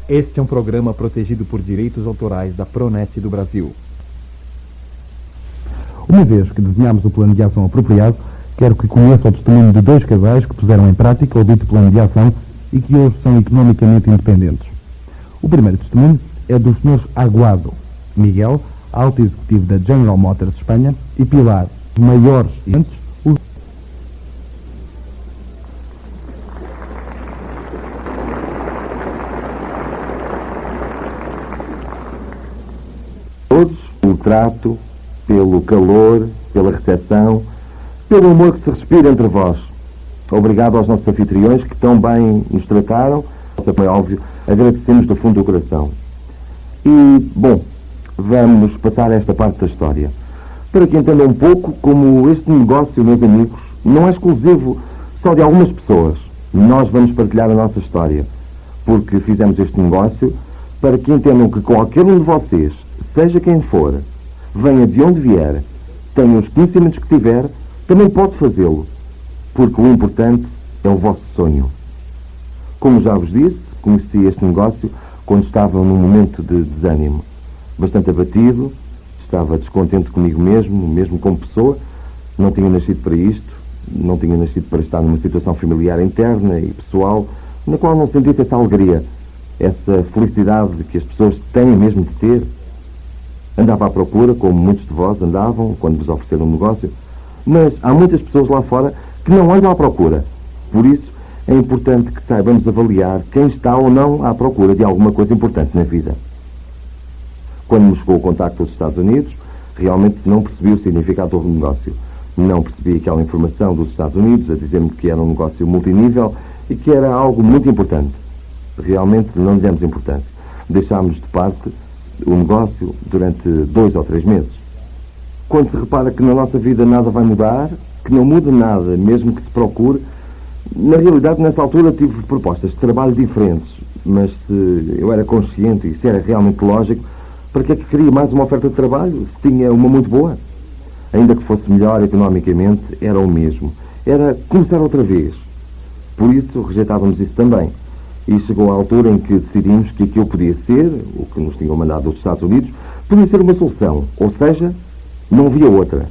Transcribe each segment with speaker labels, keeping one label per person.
Speaker 1: Este é um programa protegido por direitos autorais da Pronet do Brasil.
Speaker 2: Uma vez que desenhamos o plano de ação apropriado, quero que conheça o testemunho de 2 casais que puseram em prática o dito plano de ação e que hoje são economicamente independentes. O primeiro testemunho é dos Srs. Aguado Miguel, alto executivo da General Motors Espanha, e Pilar, maiores e antes,
Speaker 3: todos, pelo trato, pelo calor, pela recepção, pelo amor que se respira entre vós. Obrigado aos nossos anfitriões que tão bem nos trataram. Como é óbvio, agradecemos do fundo do coração. E, bom, vamos passar a esta parte da história. Para que entendam um pouco como este negócio, meus amigos, não é exclusivo só de algumas pessoas. Nós vamos partilhar a nossa história, porque fizemos este negócio para que entendam que qualquer um de vocês, seja quem for, venha de onde vier, tenha os conhecimentos que tiver, também pode fazê-lo, porque o importante é o vosso sonho. Como já vos disse, conheci este negócio quando estava num momento de desânimo, bastante abatido, estava descontente comigo mesmo como pessoa, não tinha nascido para isto, não tinha nascido para estar numa situação familiar interna e pessoal, na qual não sentisse essa alegria, essa felicidade que as pessoas têm mesmo de ter. Andava à procura, como muitos de vós andavam, quando vos ofereceram um negócio, mas há muitas pessoas lá fora que não andam à procura. Por isso, é importante que saibamos avaliar quem está ou não à procura de alguma coisa importante na vida. Quando me chegou o contacto dos Estados Unidos, realmente não percebi o significado do negócio. Não percebi aquela informação dos Estados Unidos a dizer-me que era um negócio multinível e que era algo muito importante. Realmente não lhe demos importância. Deixámos de parte o negócio durante 2 ou 3 meses. Quando se repara que na nossa vida nada vai mudar, que não muda nada, mesmo que se procure, na realidade, nessa altura, tive propostas de trabalho diferentes, mas se eu era consciente e se era realmente lógico, para que é que queria mais uma oferta de trabalho, se tinha uma muito boa? Ainda que fosse melhor economicamente, era o mesmo. Era começar outra vez. Por isso, rejeitávamos isso também. E chegou a altura em que decidimos que aquilo podia ser, o que nos tinham mandado dos Estados Unidos, podia ser uma solução. Ou seja, não havia outra.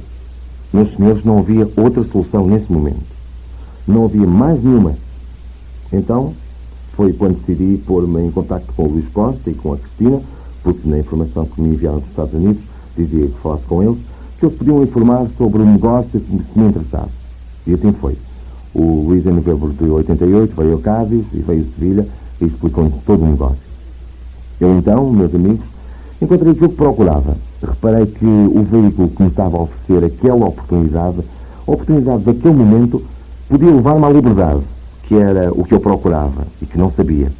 Speaker 3: Meus senhores, não havia outra solução nesse momento. Não havia mais nenhuma. Então, foi quando decidi pôr-me em contacto com o Luís Costa e com a Cristina, porque na informação que me enviaram dos Estados Unidos, dizia que falasse com eles, que eles podiam informar sobre o negócio que me interessasse. E assim foi. O Luís, em novembro de 88, veio a Cádiz e veio a Sevilha e explicou-nos todo o negócio. Eu então, meus amigos, encontrei aquilo que procurava. Reparei que o veículo que me estava a oferecer aquela oportunidade, a oportunidade daquele momento, podia levar-me à liberdade, que era o que eu procurava e que não sabia.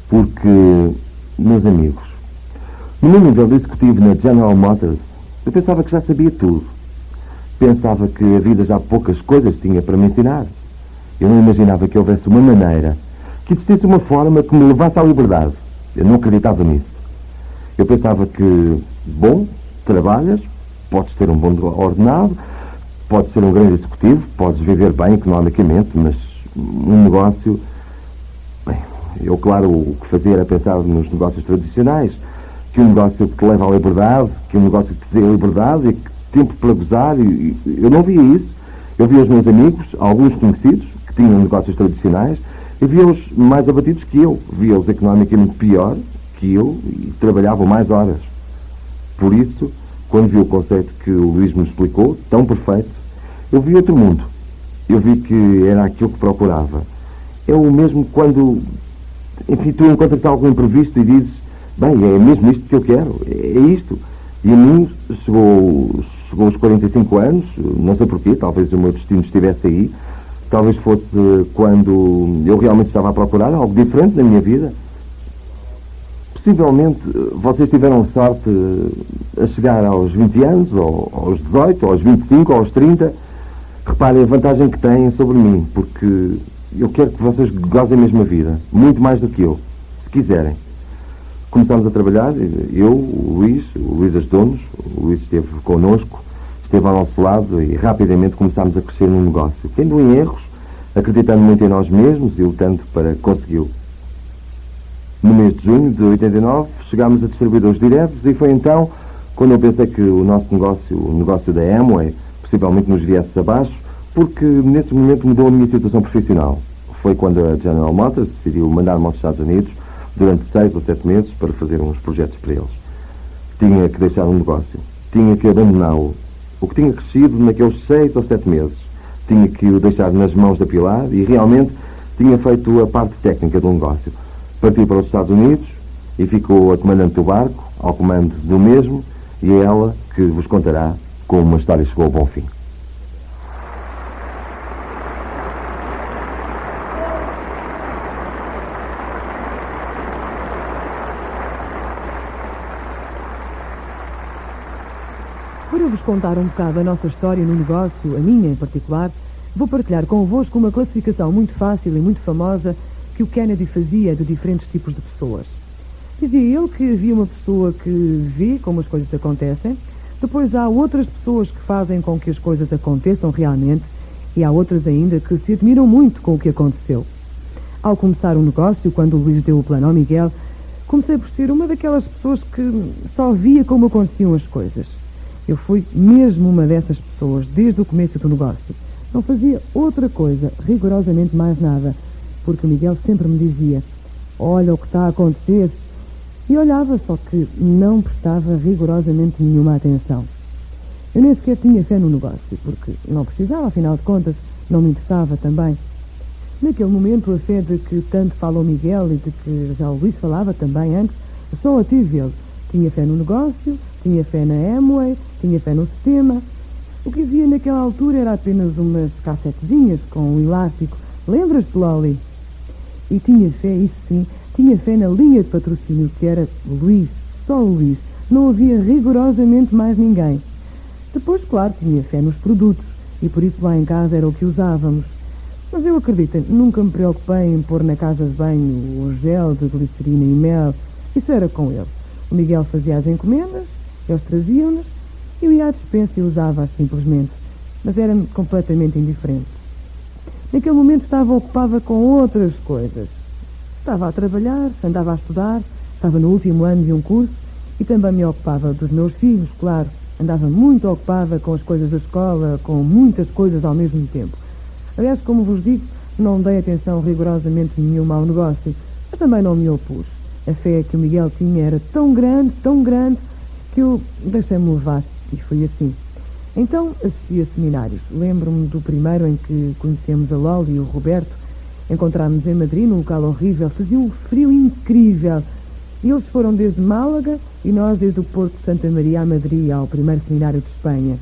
Speaker 3: Porque, meus amigos, no meu nível de executivo na General Motors, eu pensava que já sabia tudo. Pensava que a vida já poucas coisas tinha para me ensinar. Eu não imaginava que houvesse uma maneira, que existisse uma forma que me levasse à liberdade. Eu não acreditava nisso. Eu pensava que, bom, trabalhas, podes ter um bom ordenado, podes ser um grande executivo, podes viver bem economicamente, mas um negócio... Bem, eu, claro, o que fazia era pensar nos negócios tradicionais, que um negócio que te leva à liberdade, que um negócio que te dê liberdade e que tempo para gozar, e eu não via isso. Eu via os meus amigos, alguns conhecidos, que tinham negócios tradicionais, e via-os mais abatidos que eu, via-os economicamente pior que eu e trabalhavam mais horas. Por isso, quando vi o conceito que o Luís me explicou, tão perfeito, eu vi outro mundo. Eu vi que era aquilo que procurava. É o mesmo quando, enfim, tu encontras algo imprevisto e dizes, bem, é mesmo isto que eu quero, é isto. E a mim chegou aos 45 anos, não sei porquê, talvez o meu destino estivesse aí, talvez fosse quando eu realmente estava a procurar algo diferente na minha vida. Possivelmente vocês tiveram sorte a chegar aos 20 anos, ou aos 18, ou aos 25, ou aos 30. Reparem a vantagem que têm sobre mim, porque eu quero que vocês gozem mesmo a vida, muito mais do que eu, se quiserem. Começámos a trabalhar, eu, o Luís ajudou-nos, o Luís esteve connosco, esteve ao nosso lado e rapidamente começámos a crescer no negócio, tendo em erros, acreditando muito em nós mesmos e lutando para consegui-lo. No mês de junho de 89, chegámos a distribuidores diretos e foi então quando eu pensei que o nosso negócio, o negócio da Amway, possivelmente nos viesse abaixo, porque nesse momento mudou a minha situação profissional. Foi quando a General Motors decidiu mandar-me aos Estados Unidos durante 6 ou 7 meses para fazer uns projetos para eles. Tinha que deixar um negócio. Tinha que abandoná-lo. O que tinha crescido naqueles 6 ou 7 meses. Tinha que o deixar nas mãos da Pilar e realmente tinha feito a parte técnica do negócio. Partiu para os Estados Unidos e ficou a comandante do barco, ao comando do mesmo, e é ela que vos contará como a história chegou ao bom fim.
Speaker 4: Para vos contar um bocado a nossa história no negócio, a minha em particular, vou partilhar convosco uma classificação muito fácil e muito famosa que o Kennedy fazia de diferentes tipos de pessoas. Dizia ele que havia uma pessoa que vê como as coisas acontecem, depois há outras pessoas que fazem com que as coisas aconteçam realmente e há outras ainda que se admiram muito com o que aconteceu. Ao começar o negócio, quando o Luís deu o plano ao Miguel, comecei por ser uma daquelas pessoas que só via como aconteciam as coisas. Eu fui mesmo uma dessas pessoas desde o começo do negócio. Não fazia outra coisa, rigorosamente mais nada, porque o Miguel sempre me dizia: olha o que está a acontecer. E olhava, só que não prestava rigorosamente nenhuma atenção. Eu nem sequer tinha fé no negócio, porque não precisava, afinal de contas, não me interessava também. Naquele momento, a fé de que tanto fala o Miguel e de que já o Luís falava também antes, só a tive ele. Tinha fé no negócio, tinha fé na Amway, tinha fé no sistema. O que havia naquela altura era apenas umas cassetezinhas com um elástico. Lembras-te, Loli? E tinha fé, isso sim, tinha fé na linha de patrocínio, que era o Luís, só o Luís. Não havia rigorosamente mais ninguém. Depois, claro, tinha fé nos produtos, e por isso lá em casa era o que usávamos. Mas eu acredito, nunca me preocupei em pôr na casa de banho o gel de glicerina e mel. Isso era com ele. O Miguel fazia as encomendas, eles traziam-nas, eu ia à despensa e usava-as simplesmente. Mas era-me completamente indiferente. Naquele momento estava ocupada com outras coisas. Estava a trabalhar, andava a estudar, estava no último ano de um curso e também me ocupava dos meus filhos, claro. Andava muito ocupada com as coisas da escola, com muitas coisas ao mesmo tempo. Aliás, como vos digo, não dei atenção rigorosamente nenhuma ao negócio, mas também não me opus. A fé que o Miguel tinha era tão grande, que eu deixei-me levar e foi assim. Então assisti a seminários. Lembro-me do primeiro em que conhecemos a Loli e o Roberto. Encontrámos em Madrid, num local horrível, fazia um frio incrível. E eles foram desde Málaga e nós desde o Porto de Santa Maria a Madrid, ao primeiro seminário de Espanha.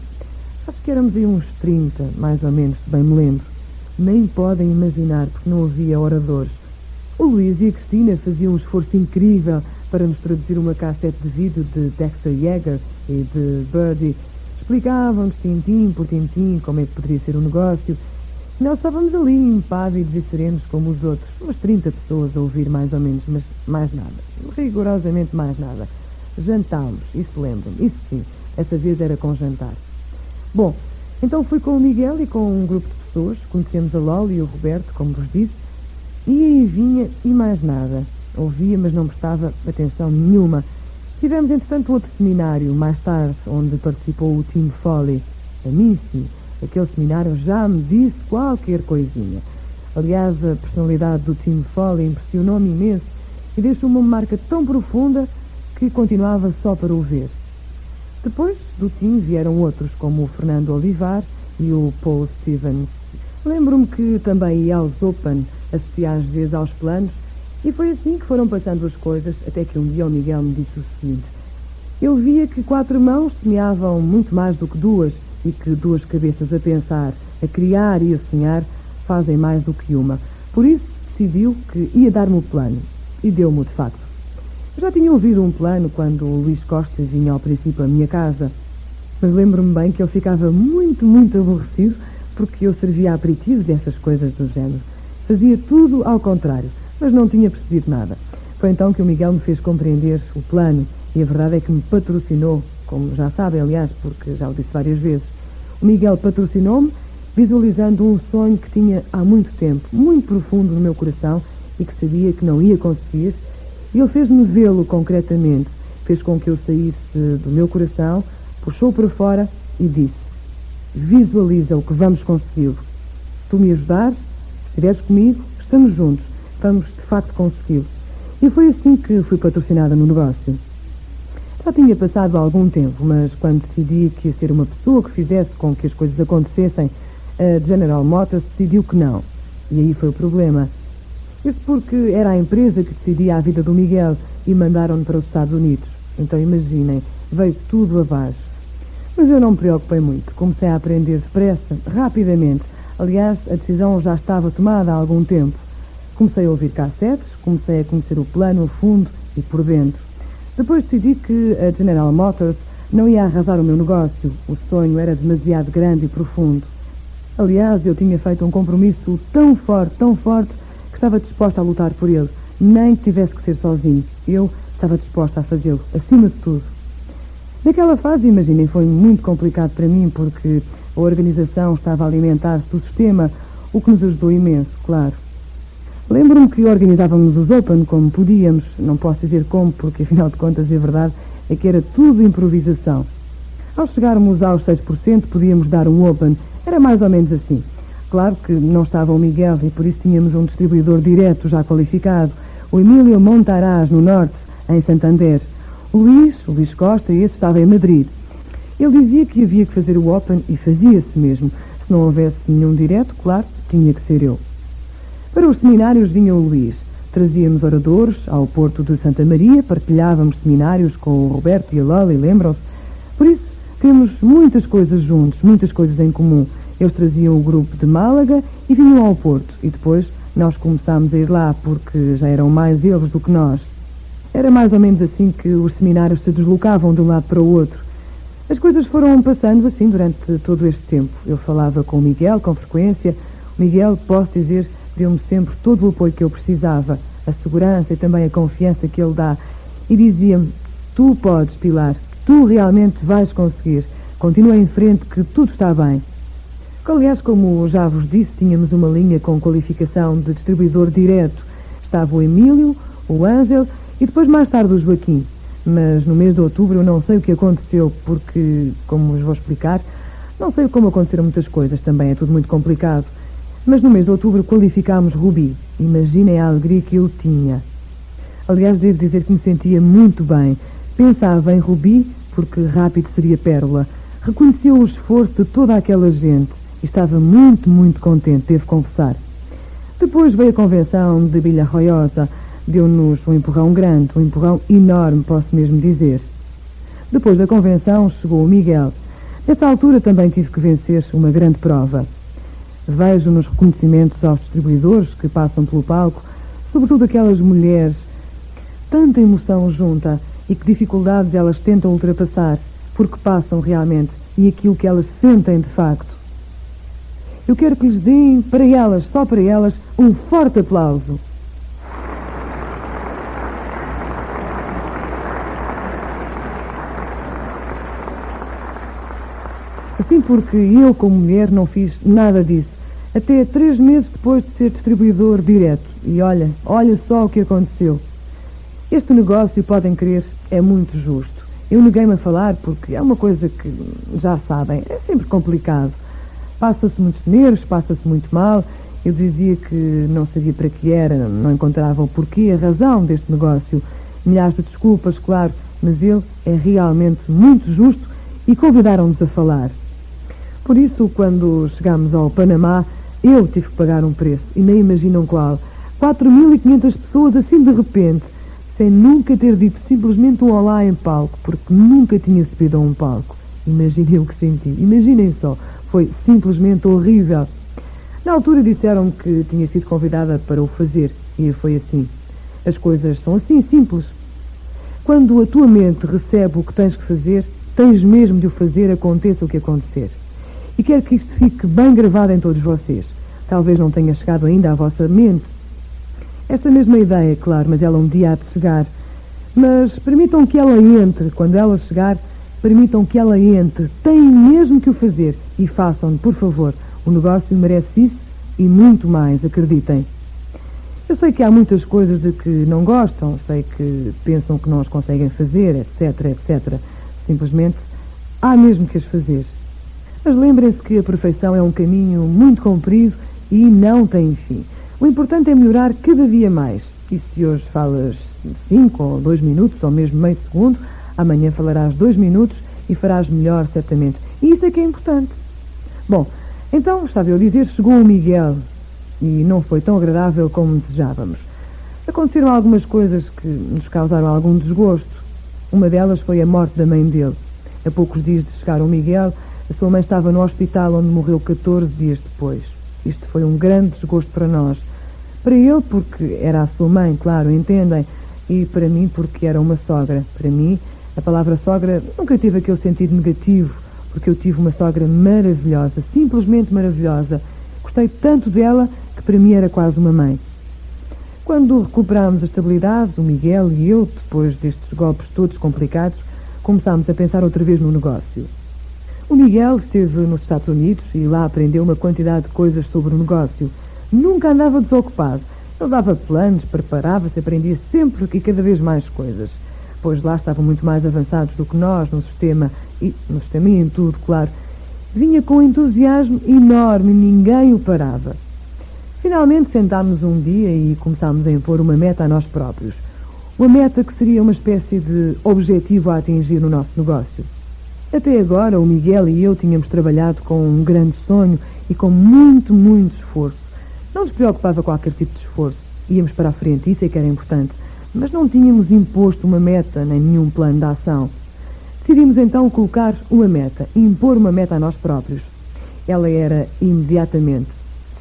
Speaker 4: Acho que éramos aí uns 30, mais ou menos, se bem me lembro. Nem podem imaginar, porque não havia oradores. O Luís e a Cristina faziam um esforço incrível para nos traduzir uma cassete de vídeo de Dexter Yeager e de Birdie. Explicavam-nos tintim por tintim como é que poderia ser o negócio. E nós estávamos ali impávidos e serenos como os outros. Umas 30 pessoas a ouvir mais ou menos, mas mais nada. Rigorosamente mais nada. Jantámos, isso lembro-me. Isso sim, essa vez era com jantar. Bom, então fui com o Miguel e com um grupo de pessoas. Conhecemos a Loli e o Roberto, como vos disse. Ia e vinha e mais nada. Ouvia, mas não prestava atenção nenhuma. Tivemos, entretanto, outro seminário, mais tarde, onde participou o Tim Foley. A mim, sim, aquele seminário já me disse qualquer coisinha. Aliás, a personalidade do Tim Foley impressionou-me imenso e deixou-me uma marca tão profunda que continuava só para o ver. Depois do Tim vieram outros, como o Fernando Olivar e o Paul Stevens. Lembro-me que também ia aos Open, assistia às vezes aos planos, e foi assim que foram passando as coisas, até que um dia o Miguel me disse o seguinte: eu via que 4 mãos semeavam muito mais do que 2, e que 2 cabeças a pensar, a criar e a sonhar, fazem mais do que uma. Por isso decidiu que ia dar-me o plano, e deu-me de facto. Eu já tinha ouvido um plano quando o Luís Costa vinha ao princípio à minha casa, mas lembro-me bem que ele ficava muito aborrecido porque eu servia aperitivo dessas coisas do género. Fazia tudo ao contrário, mas não tinha percebido nada. Foi então que o Miguel me fez compreender o plano e a verdade é que me patrocinou, como já sabem, aliás, porque já o disse várias vezes. O Miguel patrocinou-me, visualizando um sonho que tinha há muito tempo, muito profundo no meu coração e que sabia que não ia conseguir E ele fez-me vê-lo concretamente, fez com que eu saísse do meu coração, puxou para fora e disse: visualiza o que vamos consegui-lo. Se tu me ajudares, se estiveres comigo, estamos juntos, vamos de facto consegui-lo. E foi assim que fui patrocinada no negócio. Já tinha passado algum tempo, mas quando decidi que ia ser uma pessoa que fizesse com que as coisas acontecessem, a General Motors decidiu que não. E aí foi o problema. Isso porque era a empresa que decidia a vida do Miguel e mandaram-no para os Estados Unidos. Então imaginem, veio tudo abaixo. Mas eu não me preocupei muito. Comecei a aprender depressa, rapidamente. Aliás, a decisão já estava tomada há algum tempo. Comecei a ouvir cassetes, comecei a conhecer o plano a fundo e por dentro. Depois decidi que a General Motors não ia arrasar o meu negócio. O sonho era demasiado grande e profundo. Aliás, eu tinha feito um compromisso tão forte, que estava disposta a lutar por ele, nem que tivesse que ser sozinho. Eu estava disposta a fazê-lo, acima de tudo. Naquela fase, imaginem, foi muito complicado para mim, porque a organização estava a alimentar-se do sistema, o que nos ajudou imenso, claro. Lembro-me que organizávamos os Open como podíamos, não posso dizer como, porque afinal de contas a verdade é que era tudo improvisação. Ao chegarmos aos 6%, podíamos dar um Open, era mais ou menos assim. Claro que não estava o Miguel e por isso tínhamos um distribuidor direto já qualificado, o Emílio Montaraz, no Norte, em Santander. O Luís Costa, esse estava em Madrid. Ele dizia que havia que fazer o Open e fazia-se mesmo. Se não houvesse nenhum direto, claro, tinha que ser eu. Para os seminários vinha o Luís. Trazíamos oradores ao Porto de Santa Maria, partilhávamos seminários com o Roberto e a Lola, lembram-se? Por isso, temos muitas coisas juntos, muitas coisas em comum. Eles traziam o grupo de Málaga e vinham ao Porto. E depois nós começámos a ir lá porque já eram mais eles do que nós. Era mais ou menos assim que os seminários se deslocavam de um lado para o outro. As coisas foram passando assim durante todo este tempo. Eu falava com o Miguel com frequência. O Miguel, posso dizer, deu-me sempre todo o apoio que eu precisava, a segurança e também a confiança que ele dá. E dizia-me: tu podes, Pilar, tu realmente vais conseguir. Continua em frente que tudo está bem. Aliás, como já vos disse, tínhamos uma linha com qualificação de distribuidor direto. Estava o Emílio, o Ângelo e depois mais tarde o Joaquim. Mas no mês de outubro eu não sei o que aconteceu, porque, como vos vou explicar, não sei como aconteceram muitas coisas, também é tudo muito complicado. Mas no mês de outubro qualificámos Rubi. Imaginem a alegria que eu tinha. Aliás, devo dizer que me sentia muito bem. Pensava em Rubi, porque rápido seria Pérola. Reconhecia o esforço de toda aquela gente e estava muito, muito contente, devo confessar. Depois veio a convenção de Villarroiosa. Deu-nos um empurrão grande, um empurrão enorme, posso mesmo dizer. Depois da convenção chegou o Miguel. Nessa altura também tive que vencer uma grande prova. Vejo nos reconhecimentos aos distribuidores que passam pelo palco, sobretudo aquelas mulheres, tanta emoção junta e que dificuldades elas tentam ultrapassar, porque passam realmente e aquilo que elas sentem de facto. Eu quero que lhes deem, para elas, só para elas, um forte aplauso. Assim porque eu, como mulher, não fiz nada disso. Até 3 meses depois de ser distribuidor direto. E olha só o que aconteceu. Este negócio, podem crer, é muito justo. Eu neguei-me a falar porque é uma coisa que, já sabem, é sempre complicado. Passa-se muitos nervos, passa-se muito mal. Eu dizia que não sabia para que era, não encontrava o porquê, a razão deste negócio. Milhares de desculpas, claro, mas ele é realmente muito justo e convidaram-nos a falar. Por isso, quando chegámos ao Panamá, eu tive que pagar um preço, e nem imaginam qual. 4.500 pessoas assim de repente, sem nunca ter dito simplesmente um olá em palco, porque nunca tinha subido a um palco. Imaginem o que senti, imaginem só, foi simplesmente horrível. Na altura disseram-me que tinha sido convidada para o fazer, e foi assim. As coisas são assim, simples. Quando a tua mente recebe o que tens que fazer, tens mesmo de o fazer, aconteça o que acontecer. E quero que isto fique bem gravado em todos vocês. Talvez não tenha chegado ainda à vossa mente. Esta mesma ideia, claro, mas ela um dia há de chegar. Mas permitam que ela entre. Quando ela chegar, permitam que ela entre. Têm mesmo que o fazer. E façam, por favor. O negócio merece isso e muito mais, acreditem. Eu sei que há muitas coisas de que não gostam, sei que pensam que não as conseguem fazer, etc, etc. Simplesmente há mesmo que as fazer. Mas lembrem-se que a perfeição é um caminho muito comprido e não tem fim. O importante é melhorar cada dia mais. E se hoje falas 5 ou 2 minutos, ou mesmo meio segundo, amanhã falarás 2 minutos e farás melhor, certamente. E isso é que é importante. Bom, então, estava eu a dizer, chegou o Miguel e não foi tão agradável como desejávamos. Aconteceram algumas coisas que nos causaram algum desgosto. Uma delas foi a morte da mãe dele. A poucos dias de chegar o Miguel, a sua mãe estava no hospital onde morreu 14 dias depois. Isto foi um grande desgosto para nós. Para ele, porque era a sua mãe, claro, entendem, e para mim, porque era uma sogra. Para mim, a palavra sogra nunca teve aquele sentido negativo, porque eu tive uma sogra maravilhosa, simplesmente maravilhosa. Gostei tanto dela que para mim era quase uma mãe. Quando recuperámos a estabilidade, o Miguel e eu, depois destes golpes todos complicados, começámos a pensar outra vez no negócio. O Miguel esteve nos Estados Unidos e lá aprendeu uma quantidade de coisas sobre o negócio. Nunca andava desocupado. Ele dava planos, preparava-se, aprendia sempre e cada vez mais coisas. Pois lá estavam muito mais avançados do que nós no sistema e em tudo, claro. Vinha com um entusiasmo enorme, ninguém o parava. Finalmente sentámos um dia e começámos a impor uma meta a nós próprios. Uma meta que seria uma espécie de objetivo a atingir no nosso negócio. Até agora, o Miguel e eu tínhamos trabalhado com um grande sonho e com muito, muito esforço. Não nos preocupava qualquer tipo de esforço. Íamos para a frente, isso é que era importante. Mas não tínhamos imposto uma meta, nem nenhum plano de ação. Decidimos então colocar uma meta, impor uma meta a nós próprios. Ela era imediatamente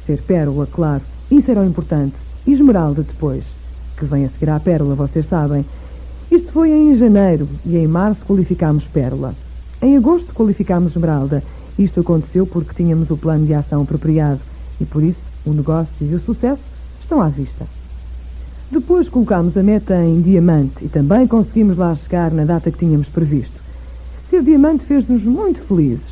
Speaker 4: ser pérola, claro. Isso era o importante. E esmeralda depois, que vem a seguir à pérola, vocês sabem. Isto foi em janeiro e em março qualificámos pérola. Em agosto qualificámos esmeralda. Isto aconteceu porque tínhamos o plano de ação apropriado e por isso o negócio e o sucesso estão à vista. Depois colocámos a meta em diamante e também conseguimos lá chegar na data que tínhamos previsto. Ser diamante fez-nos muito felizes.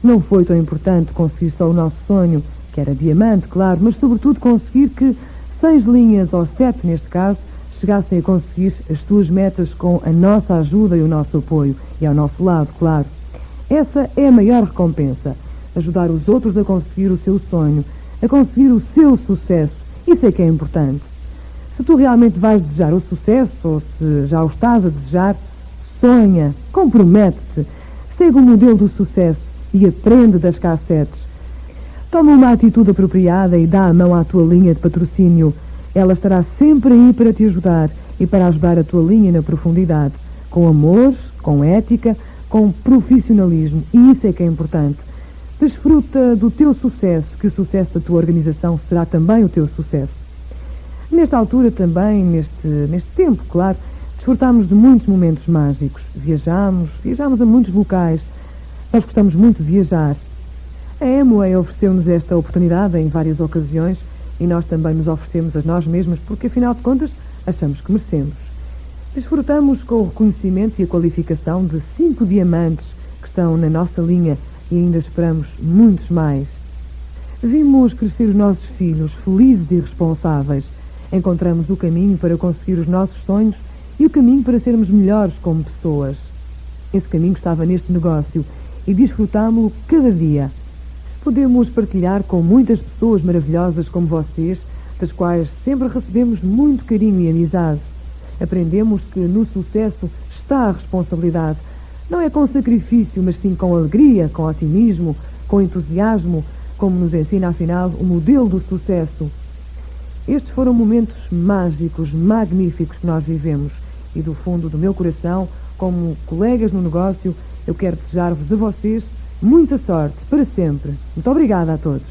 Speaker 4: Não foi tão importante conseguir só o nosso sonho, que era diamante, claro, mas sobretudo conseguir que 6 linhas, ou 7 neste caso, chegassem a conseguir as suas metas com a nossa ajuda e o nosso apoio, e ao nosso lado, claro. Essa é a maior recompensa, ajudar os outros a conseguir o seu sonho, a conseguir o seu sucesso. Isso é que é importante. Se tu realmente vais desejar o sucesso, ou se já o estás a desejar, sonha, compromete-te, segue o modelo do sucesso e aprende das cassetes. Toma uma atitude apropriada e dá a mão à tua linha de patrocínio. Ela estará sempre aí para te ajudar e para ajudar a tua linha na profundidade, com amor, com ética, com profissionalismo. E isso é que é importante. Desfruta do teu sucesso, que o sucesso da tua organização será também o teu sucesso. Nesta altura também, neste tempo, claro, desfrutámos de muitos momentos mágicos. Viajámos a muitos locais. Nós gostamos muito de viajar. A Amway ofereceu-nos esta oportunidade em várias ocasiões e nós também nos oferecemos a nós mesmos porque, afinal de contas, achamos que merecemos. Desfrutamos com o reconhecimento e a qualificação de 5 diamantes que estão na nossa linha e ainda esperamos muitos mais. Vimos crescer os nossos filhos felizes e responsáveis. Encontramos o caminho para conseguir os nossos sonhos e o caminho para sermos melhores como pessoas. Esse caminho estava neste negócio e desfrutámo-lo cada dia. Podemos partilhar com muitas pessoas maravilhosas como vocês, das quais sempre recebemos muito carinho e amizade. Aprendemos que no sucesso está a responsabilidade. Não é com sacrifício, mas sim com alegria, com otimismo, com entusiasmo, como nos ensina, afinal, o modelo do sucesso. Estes foram momentos mágicos, magníficos que nós vivemos. E do fundo do meu coração, como colegas no negócio, eu quero desejar-vos a vocês muita sorte, para sempre. Muito obrigada a todos.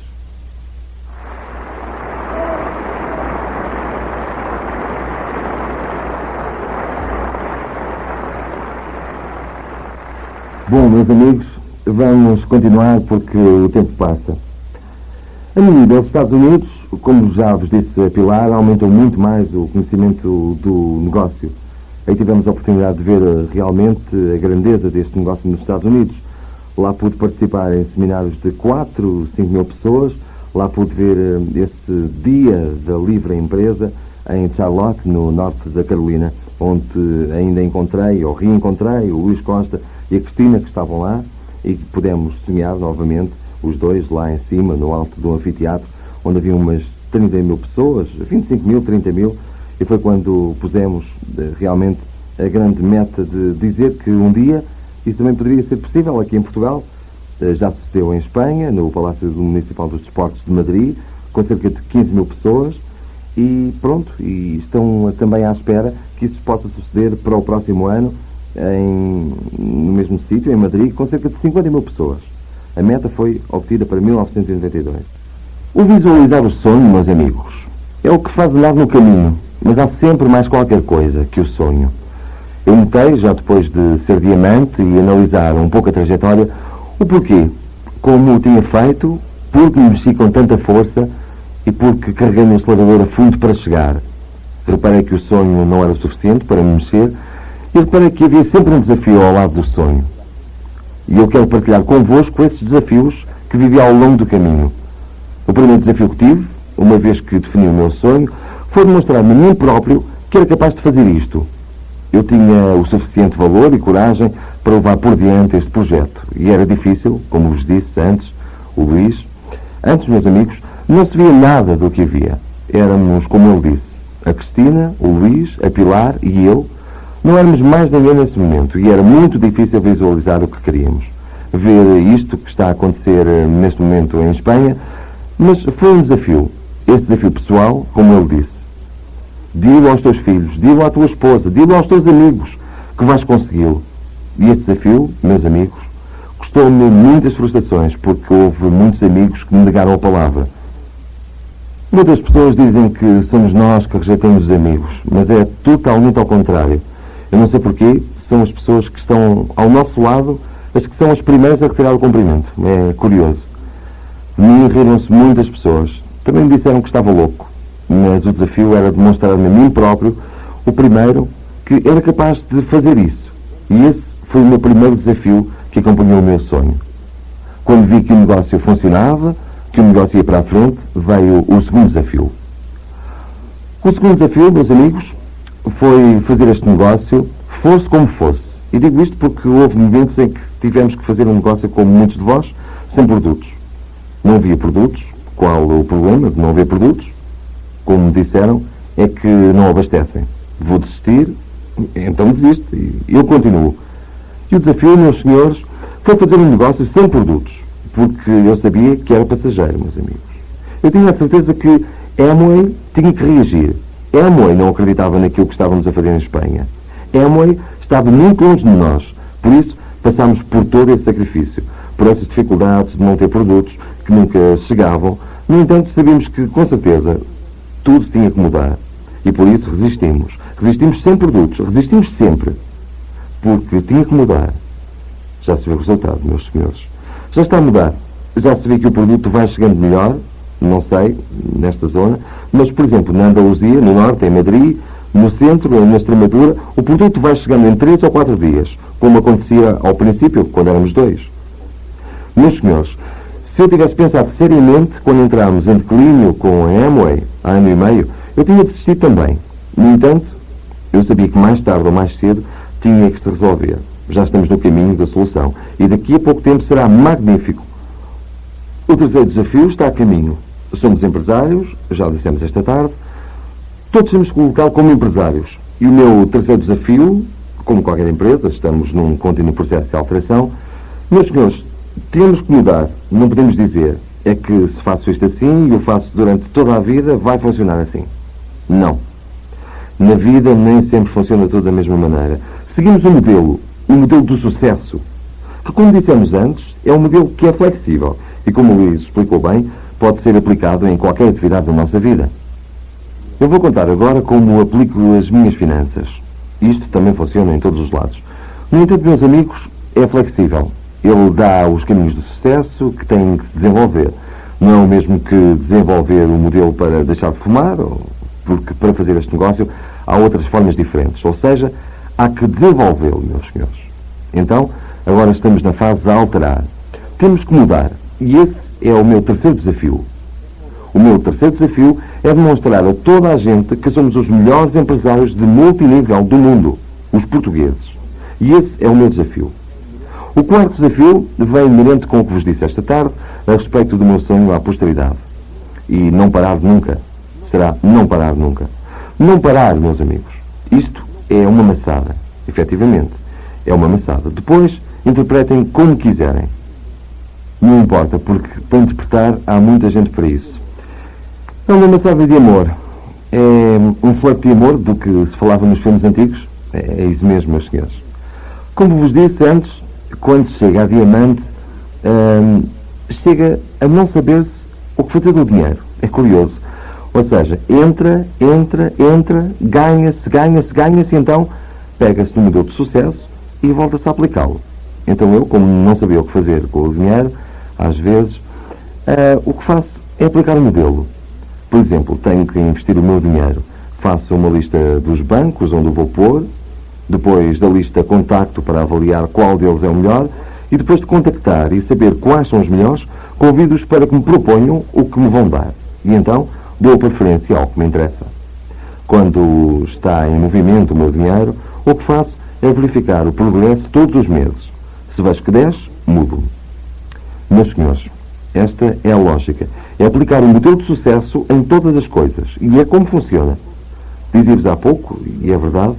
Speaker 3: Bom, meus amigos, vamos continuar porque o tempo passa. A medida dos Estados Unidos, como já vos disse a Pilar, aumentou muito mais o conhecimento do negócio. Aí tivemos a oportunidade de ver realmente a grandeza deste negócio nos Estados Unidos. Lá pude participar em seminários de 4, 5 mil pessoas. Lá pude ver esse dia da livre empresa, em Charlotte, no norte da Carolina, onde ainda encontrei, ou reencontrei, o Luís Costa e a Cristina, que estavam lá, e que pudemos sonhar novamente, os dois, lá em cima, no alto do anfiteatro, onde havia umas 30 mil pessoas, 25 mil, 30 mil, e foi quando pusemos realmente a grande meta de dizer que um dia isso também poderia ser possível aqui em Portugal. Já sucedeu em Espanha, no Palácio Municipal dos Desportos de Madrid, com cerca de 15 mil pessoas, e pronto, e estão também à espera que isso possa suceder para o próximo ano, no mesmo sítio, em Madrid, com cerca de 50 mil pessoas. A meta foi obtida para 1992. O visualizar o sonho, meus amigos, é o que faz andar no caminho, mas há sempre mais qualquer coisa que o sonho. Eu notei, já depois de ser diamante e analisar um pouco a trajetória, o porquê, como o tinha feito, porque me mexi com tanta força e porque carreguei no acelerador a fundo para chegar. Reparei que o sonho não era o suficiente para me mexer e reparei que havia sempre um desafio ao lado do sonho. E eu quero partilhar convosco esses desafios que vivi ao longo do caminho. O primeiro desafio que tive, uma vez que defini o meu sonho, foi demonstrar-me a mim próprio que era capaz de fazer isto. Eu tinha o suficiente valor e coragem para levar por diante este projeto. E era difícil, como vos disse antes, o Luís. Antes, meus amigos, não se via nada do que havia. Éramos, como ele disse, a Cristina, o Luís, a Pilar e eu. Não éramos mais ninguém nesse momento e era muito difícil visualizar o que queríamos. Ver isto que está a acontecer neste momento em Espanha, mas foi um desafio. Esse desafio pessoal, como ele disse. Digo aos teus filhos, digo à tua esposa, digo aos teus amigos que vais consegui-lo. E esse desafio, meus amigos, custou-me muitas frustrações, porque houve muitos amigos que me negaram a palavra. Muitas pessoas dizem que somos nós que rejeitamos os amigos, mas é totalmente ao contrário. Eu não sei porquê, são as pessoas que estão ao nosso lado as que são as primeiras a retirar o cumprimento. É curioso. De mim riram-se muitas pessoas. Também me disseram que estava louco. Mas o desafio era demonstrar-me a mim próprio, o primeiro, que era capaz de fazer isso. E esse foi o meu primeiro desafio que acompanhou o meu sonho. Quando vi que o negócio funcionava, que o negócio ia para a frente, veio o segundo desafio. O segundo desafio, meus amigos, foi fazer este negócio, fosse como fosse. E digo isto porque houve momentos em que tivemos que fazer um negócio, como muitos de vós, sem produtos. Não havia produtos. Qual o problema de não haver produtos? Como me disseram, é que não abastecem. Vou desistir, então desisto. E eu continuo. E o desafio, meus senhores, foi fazer um negócio sem produtos. Porque eu sabia que era passageiro, meus amigos. Eu tinha a certeza que Amway tinha que reagir. Amway não acreditava naquilo que estávamos a fazer em Espanha. Amway estava muito longe de nós. Por isso, passámos por todo esse sacrifício. Por essas dificuldades de não ter produtos que nunca chegavam. No entanto, sabíamos que, com certeza, tudo tinha que mudar. E por isso resistimos. Resistimos sem produtos. Resistimos sempre. Porque tinha que mudar. Já se vê o resultado, meus senhores. Já está a mudar. Já se vê que o produto vai chegando melhor, não sei, nesta zona, mas, por exemplo, na Andaluzia, no norte, em Madrid, no centro, na Extremadura, o produto vai chegando em 3 ou 4 dias, como acontecia ao princípio, quando éramos 2. Meus senhores, se eu tivesse pensado seriamente, quando entramos em declínio com a Amway, há ano e meio, eu tinha desistido também. No entanto, eu sabia que mais tarde ou mais cedo tinha que se resolver. Já estamos no caminho da solução. E daqui a pouco tempo será magnífico. O terceiro desafio está a caminho. Somos empresários, já o dissemos esta tarde. Todos temos que colocá-lo como empresários. E o meu terceiro desafio, como qualquer empresa, estamos num contínuo processo de alteração. Meus senhores, temos que mudar. Não podemos dizer, é que se faço isto assim e eu faço durante toda a vida, vai funcionar assim. Não. Na vida nem sempre funciona tudo da mesma maneira. Seguimos um modelo. O modelo do sucesso, que, como dissemos antes, é um modelo que é flexível e, como o Luís explicou bem, pode ser aplicado em qualquer atividade da nossa vida. Eu vou contar agora como aplico as minhas finanças. Isto também funciona em todos os lados. No entanto, meus amigos, é flexível. Ele dá os caminhos do sucesso que têm que se desenvolver. Não é o mesmo que desenvolver um modelo para deixar de fumar, porque para fazer este negócio há outras formas diferentes. Ou seja, há que desenvolvê-lo, meus senhores. Então, agora estamos na fase de alterar. Temos que mudar. E esse é o meu terceiro desafio. O meu terceiro desafio é demonstrar a toda a gente que somos os melhores empresários de multinível do mundo, os portugueses. E esse é o meu desafio. O quarto desafio vem inerente com o que vos disse esta tarde a respeito do meu sonho à posteridade. E não parar nunca. Será não parar nunca. Não parar, meus amigos. Isto é uma maçada. Efetivamente, é uma maçada. Depois, interpretem como quiserem. Não importa, porque para interpretar há muita gente para isso. É uma maçada de amor. É um flerte de amor do que se falava nos filmes antigos. É isso mesmo, meus senhores. Como vos disse antes, quando chega a diamante, chega a não saber-se o que fazer do dinheiro. É curioso. Ou seja, entra, ganha-se, e então pega-se no modelo de sucesso e volta-se a aplicá-lo. Então eu, como não sabia o que fazer com o dinheiro, às vezes, o que faço é aplicar o modelo. Por exemplo, tenho que investir o meu dinheiro. Faço uma lista dos bancos onde o vou pôr, depois da lista contacto para avaliar qual deles é o melhor, e depois de contactar e saber quais são os melhores, convido-os para que me proponham o que me vão dar. E então dou preferência ao que me interessa. Quando está em movimento o meu dinheiro, o que faço é verificar o progresso todos os meses. Se vejo que desce, mudo. Meus senhores, esta é a lógica. É aplicar um modelo de sucesso em todas as coisas. E é como funciona. Dizia-vos há pouco, e é verdade,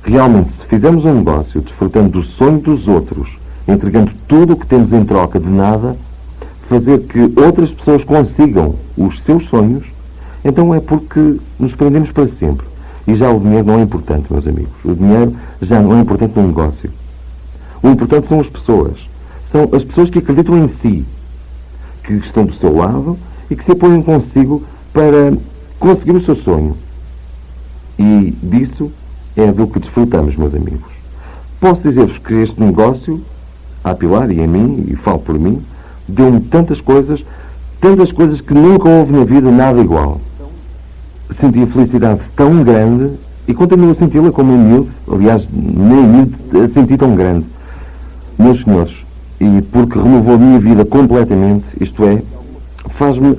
Speaker 3: realmente se fizermos um negócio desfrutando do sonho dos outros, entregando tudo o que temos em troca de nada, fazer que outras pessoas consigam os seus sonhos, então é porque nos prendemos para sempre. E já o dinheiro não é importante, meus amigos. O dinheiro já não é importante no negócio. O importante são as pessoas. São as pessoas que acreditam em si, que estão do seu lado e que se apoiam consigo para conseguir o seu sonho. E disso é do que desfrutamos, meus amigos. Posso dizer-vos que este negócio, a Pilar e a mim, e falo por mim, deu-me tantas coisas que nunca houve na vida nada igual. Senti a felicidade tão grande e continuo a senti-la como em miúdo, aliás, nem em miúdo a senti tão grande. Meus senhores, e porque renovou a minha vida completamente, isto é, faz-me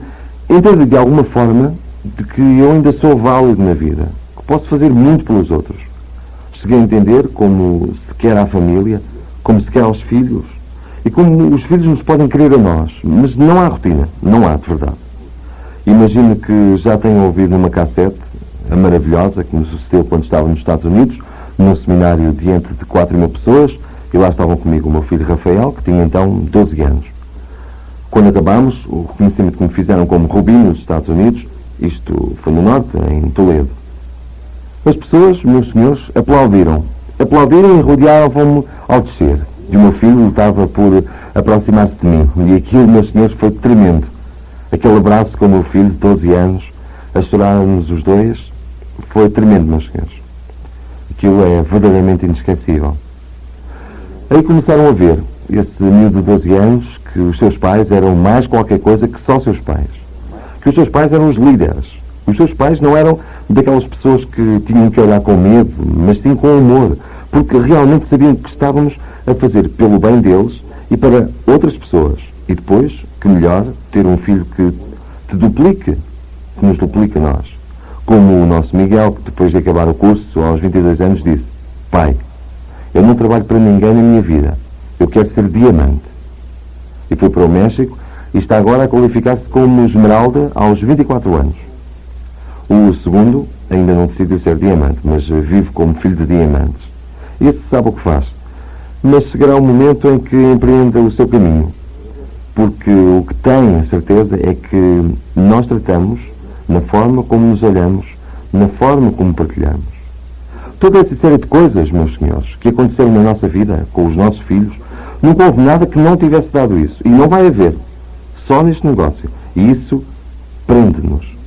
Speaker 3: entender de alguma forma de que eu ainda sou válido na vida, que posso fazer muito pelos outros. Cheguei a entender como se quer à família, como se quer aos filhos, e como os filhos nos podem querer a nós, mas não há rotina, não há, de verdade. Imagino que já tenham ouvido numa cassete, a maravilhosa, que me sucedeu quando estava nos Estados Unidos, num seminário diante de 4.000 pessoas, e lá estavam comigo o meu filho Rafael, que tinha então 12 anos. Quando acabámos, o reconhecimento que me fizeram como Rubinho nos Estados Unidos, isto foi no Norte, em Toledo. As pessoas, meus senhores, aplaudiram e rodeavam-me ao descer. E o meu filho estava por aproximar-se de mim. E aquilo, meus senhores, foi tremendo. Aquele abraço com o meu filho de 12 anos, a chorarmos os dois, foi tremendo, meus senhores. Aquilo é verdadeiramente inesquecível. Aí começaram a ver esse miúdo de 12 anos que os seus pais eram mais qualquer coisa que só seus pais. Que os seus pais eram os líderes. Os seus pais não eram daquelas pessoas que tinham que olhar com medo, mas sim com amor, porque realmente sabiam que estávamos a fazer pelo bem deles e para outras pessoas. E depois, que melhor, ter um filho que te duplique, que nos duplique a nós. Como o nosso Miguel, que depois de acabar o curso, aos 22 anos, disse: pai, eu não trabalho para ninguém na minha vida, eu quero ser diamante. E foi para o México e está agora a qualificar-se como esmeralda aos 24 anos. O segundo ainda não decidiu ser diamante, mas vive como filho de diamantes. Esse sabe o que faz. Mas chegará um momento em que empreenda o seu caminho. Porque o que tenho a certeza é que nós tratamos na forma como nos olhamos, na forma como partilhamos. Toda essa série de coisas, meus senhores, que aconteceram na nossa vida, com os nossos filhos, nunca houve nada que não tivesse dado isso. E não vai haver. Só neste negócio. E isso prende-nos.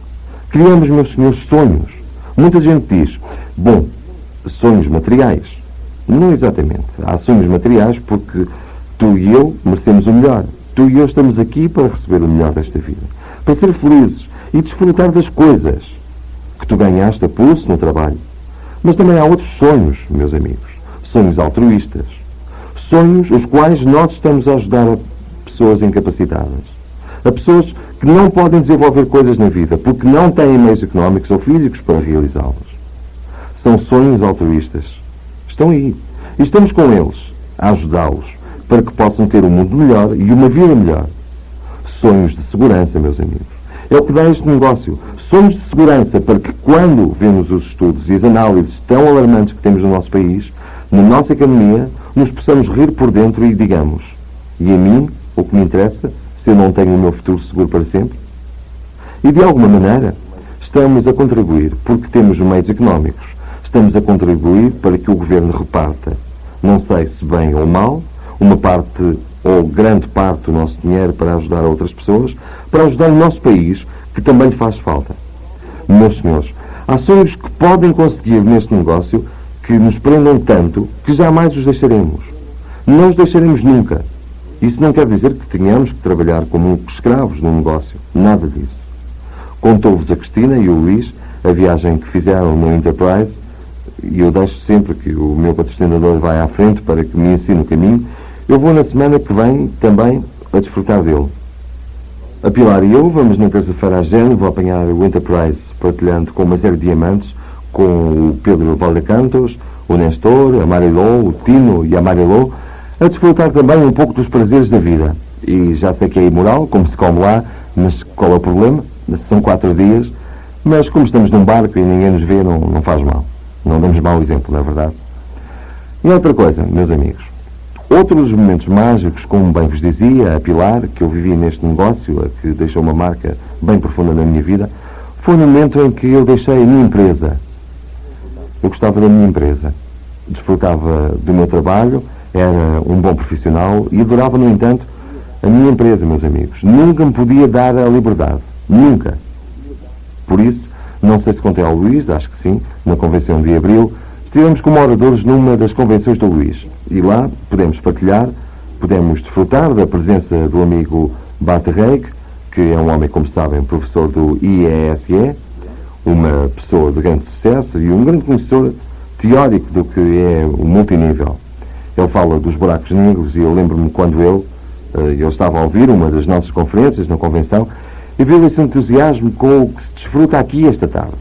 Speaker 3: Criamos, meus senhores, sonhos. Muita gente diz, bom, sonhos materiais. Não exatamente. Há sonhos materiais porque tu e eu merecemos o melhor. Tu e eu estamos aqui para receber o melhor desta vida. Para ser felizes e desfrutar das coisas que tu ganhaste a pulso no trabalho. Mas também há outros sonhos, meus amigos. Sonhos altruístas. Sonhos os quais nós estamos a ajudar a pessoas incapacitadas. A pessoas que não podem desenvolver coisas na vida porque não têm meios económicos ou físicos para realizá-los. São sonhos altruístas. Estão aí. E estamos com eles, a ajudá-los, para que possam ter um mundo melhor e uma vida melhor. Sonhos de segurança, meus amigos. É o que dá este negócio. Sonhos de segurança para que, quando vemos os estudos e as análises tão alarmantes que temos no nosso país, na nossa economia, nos possamos rir por dentro e digamos: e a mim, o que me interessa, se eu não tenho o meu futuro seguro para sempre? E de alguma maneira, estamos a contribuir, porque temos meios económicos, estamos a contribuir para que o governo reparta, não sei se bem ou mal, uma parte ou grande parte do nosso dinheiro para ajudar outras pessoas, para ajudar o nosso país, que também lhe faz falta. Meus senhores, há sonhos que podem conseguir neste negócio que nos prendam tanto que jamais os deixaremos. Não os deixaremos nunca. Isso não quer dizer que tenhamos que trabalhar como escravos no negócio. Nada disso. Contou-vos a Cristina e o Luís a viagem que fizeram no Enterprise, e eu deixo sempre que o meu patrocinador vai à frente para que me ensine o caminho. Eu vou na semana que vem também a desfrutar dele. A Pilar e eu vamos na terça-feira a Gênova, vou apanhar o Enterprise partilhando com uma série de diamantes, com o Pedro Valdecantos, o Nestor, a Marilô, o Tino e a Marilô, a desfrutar também um pouco dos prazeres da vida. E já sei que é imoral, como se come lá, mas qual é o problema? São 4 dias, mas como estamos num barco e ninguém nos vê, não faz mal. Não damos mau exemplo, não é verdade? E outra coisa, meus amigos, outro dos momentos mágicos, como bem vos dizia, a Pilar, que eu vivi neste negócio, a que deixou uma marca bem profunda na minha vida, foi no momento em que eu deixei a minha empresa. Eu gostava da minha empresa, desfrutava do meu trabalho, era um bom profissional e adorava, no entanto, a minha empresa, meus amigos. Nunca me podia dar a liberdade. Nunca. Por isso, não sei se contei ao Luís, acho que sim, na convenção de abril, estivemos como oradores numa das convenções do Luís. E lá podemos partilhar, podemos desfrutar da presença do amigo Bart Reik, que é um homem, como sabem, professor do IESE, uma pessoa de grande sucesso e um grande conhecedor teórico do que é o multinível. Ele fala dos buracos negros e eu lembro-me quando eu estava a ouvir uma das nossas conferências na convenção e viu esse entusiasmo com o que se desfruta aqui esta tarde.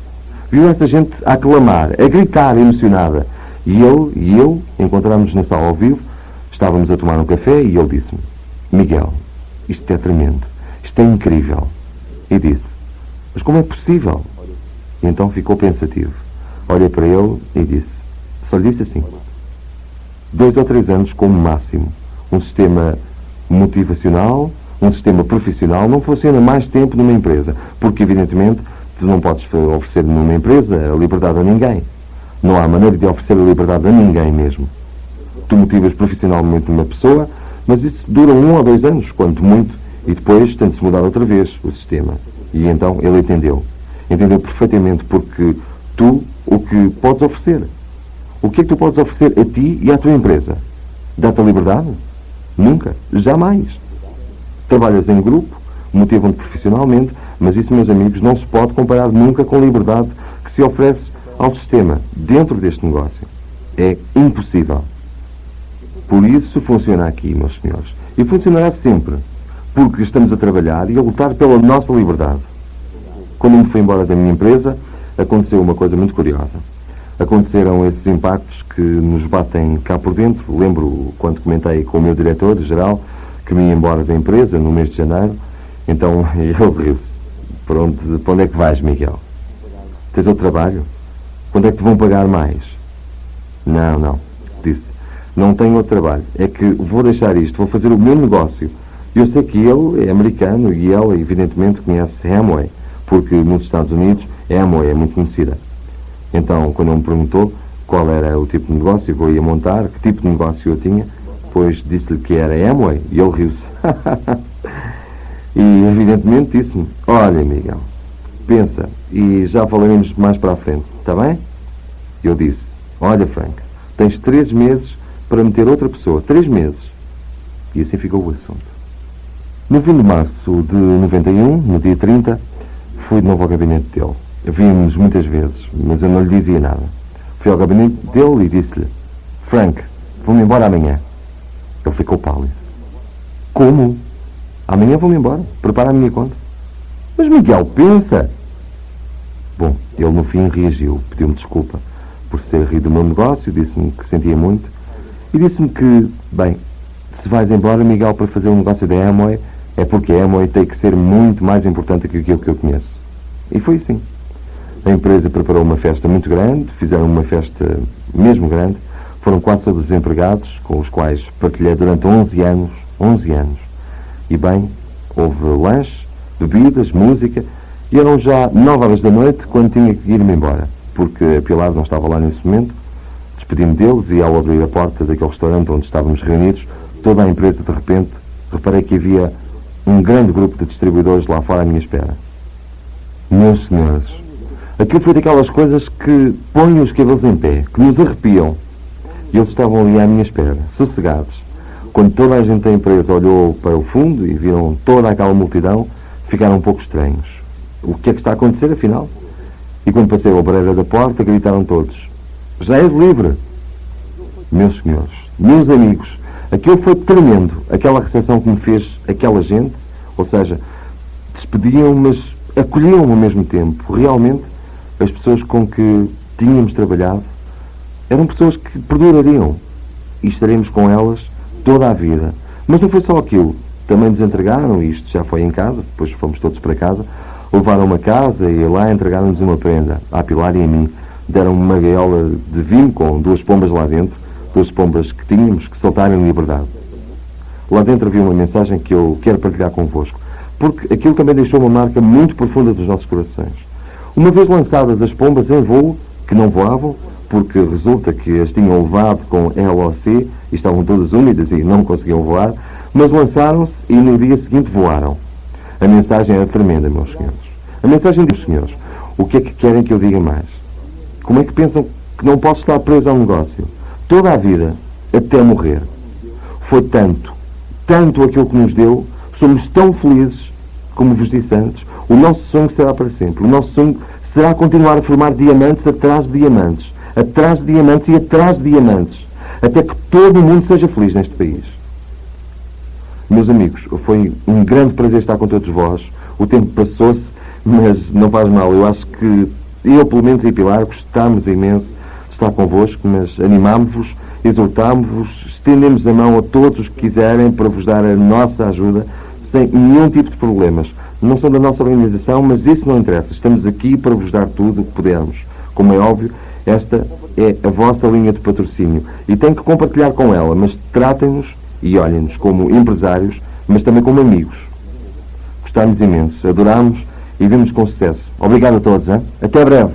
Speaker 3: Viu essa gente a aclamar, a gritar emocionada. E ele e eu encontramos-nos na sala ao vivo, estávamos a tomar um café e ele disse-me: Miguel, isto é tremendo, isto é incrível. E disse: mas como é possível? E então ficou pensativo. Olhei para ele e disse, só lhe disse assim: 2 ou 3 anos como máximo. Um sistema motivacional, um sistema profissional não funciona mais tempo numa empresa, porque evidentemente tu não podes oferecer numa empresa a liberdade a ninguém. Não há maneira de oferecer a liberdade a ninguém mesmo. Tu motivas profissionalmente uma pessoa, mas isso dura 1 ou 2 anos, quanto muito, e depois tem de se mudar outra vez o sistema. E então ele entendeu. Entendeu perfeitamente, porque tu, o que podes oferecer? O que é que tu podes oferecer a ti e à tua empresa? Dá-te a liberdade? Nunca. Jamais. Trabalhas em grupo, motivam-te profissionalmente, mas isso, meus amigos, não se pode comparar nunca com a liberdade que se oferece ao sistema dentro deste negócio. É impossível. Por isso funciona aqui, meus senhores. E funcionará sempre. Porque estamos a trabalhar e a lutar pela nossa liberdade. Quando me fui embora da minha empresa, aconteceu uma coisa muito curiosa. Aconteceram esses impactos que nos batem cá por dentro. Lembro quando comentei com o meu diretor-geral que me ia embora da empresa no mês de janeiro. Então ele riu-se. Para onde é que vais, Miguel? Tens outro trabalho? Quando é que te vão pagar mais? Não, disse. Não tenho outro trabalho. É que vou deixar isto, vou fazer o meu negócio. Eu sei que ele é americano e ela, evidentemente, conhece Amway, porque nos Estados Unidos a Amway é muito conhecida. Então, quando ele me perguntou qual era o tipo de negócio que eu ia montar, que tipo de negócio eu tinha, pois disse-lhe que era Amway e ele riu-se. E, evidentemente, disse-me: olha, Miguel, pensa, e já falaremos mais para a frente, está bem? Eu disse: olha, Frank, tens 3 meses para meter outra pessoa, 3 meses. E assim ficou o assunto. No fim de março de 91, no dia 30, fui de novo ao gabinete dele. Vimos muitas vezes, mas eu não lhe dizia nada. Fui ao gabinete dele e disse-lhe: Frank, vou-me embora amanhã. Ele ficou pálido. Como? Amanhã vou-me embora. Prepara a minha conta. Mas Miguel, pensa. Bom, ele no fim reagiu, pediu-me desculpa por ser rido do meu negócio, disse-me que sentia muito e disse-me que, bem, se vais embora, Miguel, para fazer um negócio da Amway, é porque a Amway tem que ser muito mais importante que aquilo que eu conheço. E foi assim. A empresa preparou uma festa muito grande, fizeram uma festa mesmo grande, foram quase todos os empregados, com os quais partilhei durante 11 anos. E bem, houve lanche, bebidas, música, e eram já 9 horas da noite quando tinha que ir-me embora, porque a Pilar não estava lá nesse momento. Despedi-me deles e ao abrir a porta daquele restaurante onde estávamos reunidos, toda a empresa, de repente, reparei que havia um grande grupo de distribuidores lá fora à minha espera. Meus senhores, aquilo foi daquelas coisas que põem os cabelos em pé, que nos arrepiam. E eles estavam ali à minha espera, sossegados. Quando toda a gente da empresa olhou para o fundo e viram toda aquela multidão, ficaram um pouco estranhos. O que é que está a acontecer, afinal? E quando passei a obreira da porta, gritaram todos: já és livre! Meus senhores, meus amigos, aquilo foi tremendo. Aquela recepção que me fez aquela gente, ou seja, despediam, mas acolhiam ao mesmo tempo. Realmente, as pessoas com que tínhamos trabalhado eram pessoas que perdurariam e estaremos com elas toda a vida. Mas não foi só aquilo. Também nos entregaram, e isto já foi em casa, depois fomos todos para casa, levaram-me a casa e lá entregaram-nos uma prenda, à Pilar e a mim. Deram-me uma gaiola de vinho com 2 pombas lá dentro, 2 pombas que tínhamos, que saltaram em liberdade. Lá dentro havia uma mensagem que eu quero partilhar convosco, porque aquilo também deixou uma marca muito profunda dos nossos corações. Uma vez lançadas as pombas em voo, que não voavam, porque resulta que as tinham levado com LOC e estavam todas úmidas e não conseguiam voar, mas lançaram-se e no dia seguinte voaram. A mensagem era tremenda, meus senhores. A mensagem diz, senhores, o que é que querem que eu diga mais? Como é que pensam que não posso estar preso ao negócio? Toda a vida, até morrer. Foi tanto aquilo que nos deu, somos tão felizes, como vos disse antes, o nosso sonho será para sempre. O nosso sonho será continuar a formar diamantes atrás de diamantes, atrás de diamantes e atrás de diamantes, até que todo o mundo seja feliz neste país. Meus amigos, foi um grande prazer estar com todos vós. O tempo passou-se, mas não faz mal. Eu acho que eu, pelo menos, e Pilar, gostámos imenso de estar convosco, mas animámos-vos, exortámos-vos, estendemos a mão a todos os que quiserem para vos dar a nossa ajuda, sem nenhum tipo de problemas. Não são da nossa organização, mas isso não interessa. Estamos aqui para vos dar tudo o que pudermos. Como é óbvio, esta é a vossa linha de patrocínio e tem que compartilhar com ela, mas tratem-nos e olhem-nos como empresários, mas também como amigos. Gostámos imenso, adorámos e vimos com sucesso. Obrigado a todos, hein? Até breve.